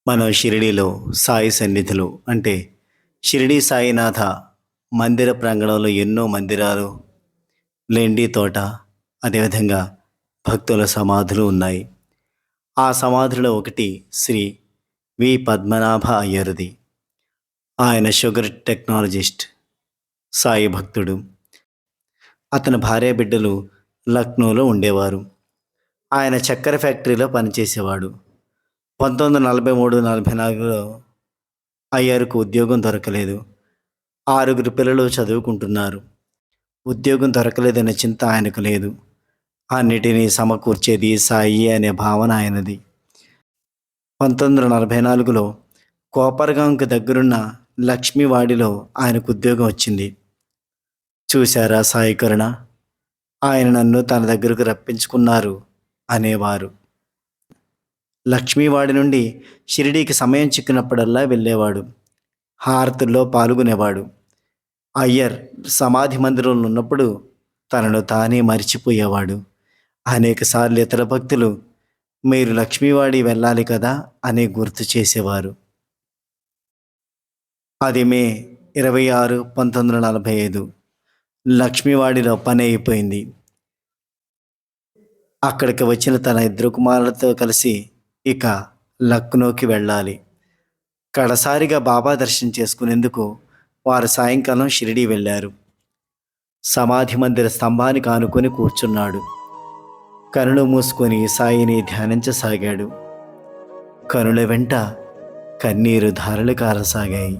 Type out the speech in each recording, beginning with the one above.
మనం షిరిడీలో సాయి సన్నిధిలో అంటే షిరిడీ సాయినాథ మందిర ప్రాంగణంలో ఎన్నో మందిరాలు, లెండి తోట, అదేవిధంగా భక్తుల సమాధులు ఉన్నాయి. ఆ సమాధిలో ఒకటి శ్రీ పద్మనాభ అయ్యరుది. ఆయన షుగర్ టెక్నాలజిస్ట్, సాయి భక్తుడు. అతని భార్య బిడ్డలు లక్నోలో ఉండేవారు. ఆయన చక్కెర ఫ్యాక్టరీలో పనిచేసేవాడు. 1943-44లో అయ్యర్కు ఉద్యోగం దొరకలేదు. 6 పిల్లలు చదువుకుంటున్నారు. ఉద్యోగం దొరకలేదనే చింత ఆయనకు లేదు. అన్నిటినీ సమకూర్చేది సాయి అనే భావన ఆయనది. 1944లో కోపర్గాంకు దగ్గరున్న లక్ష్మీవాడిలో ఆయనకు ఉద్యోగం వచ్చింది. చూశారా సాయి కరుణ, ఆయన నన్ను తన దగ్గరకు రప్పించుకున్నారు అనేవారు. లక్ష్మీవాడి నుండి షిరిడీకి సమయం చిక్కినప్పుడల్లా వెళ్ళేవాడు. హారతుల్లో పాల్గొనేవాడు. అయ్యర్ సమాధి మందిరంలో ఉన్నప్పుడు తనను తానే మరిచిపోయేవాడు. అనేకసార్లు ఇతర భక్తులు మీరు లక్ష్మీవాడి వెళ్ళాలి కదా అని గుర్తు చేసేవారు. అది మే 26, 1945. లక్ష్మీవాడిలో పని అయిపోయింది. అక్కడికి వచ్చిన తన 2 కుమారులతో కలిసి ఇక లక్నోకి వెళ్ళాలి. కడసారిగా బాబా దర్శనం చేసుకునేందుకు వారు సాయంకాలం షిరిడీ వెళ్ళారు. సమాధి మందిర స్తంభానికి ఆనుకొని కూర్చున్నాడు. కనులు మూసుకొని సాయిని ధ్యానించసాగాడు. కనుల వెంట కన్నీరు ధారలు కారసాగాయి.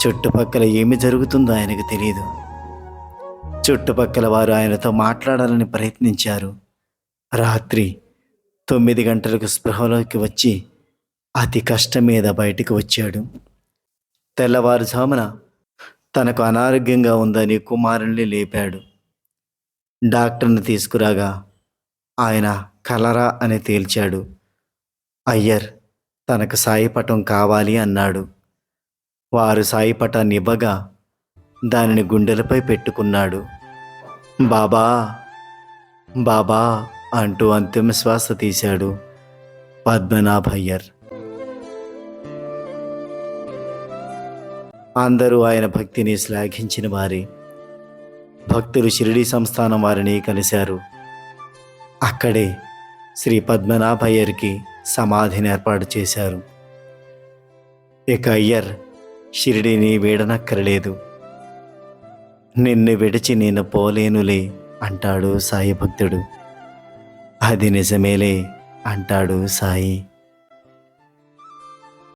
చుట్టుపక్కల ఏమి జరుగుతుందో ఆయనకు తెలియదు. చుట్టుపక్కల వారు ఆయనతో మాట్లాడాలని ప్రయత్నించారు. రాత్రి 9 గంటలకు స్పృహలోకి వచ్చి అతి కష్టం మీద బయటికి వచ్చాడు. తెల్లవారుజామున తనకు అనారోగ్యంగా ఉందని కుమారుణ్ణి లేపాడు. డాక్టర్ని తీసుకురాగా ఆయన కలరా అని తేల్చాడు. అయ్యర్ తనకు సాయిపటం కావాలి అన్నాడు. వారు సాయిపటాన్ని ఇవ్వగా దానిని గుండెలపై పెట్టుకున్నాడు. బాబా బాబా అంటూ అంతిమ శ్వాస తీశాడు పద్మనాభయ్యర్. అందరూ ఆయన భక్తిని శ్లాఘించిన వారే. భక్తులు షిరిడీ సంస్థానం వారిని కలిశారు. అక్కడే శ్రీ పద్మనాభయ్యర్కి సమాధిని ఏర్పాటు చేశారు. ఇక అయ్యర్ షిరిడీని వీడనక్కరలేదు. నిన్ను విడిచి నేను పోలేనులే అంటాడు సాయి భక్తుడు. అది నిజమేలే అంటాడు సాయి.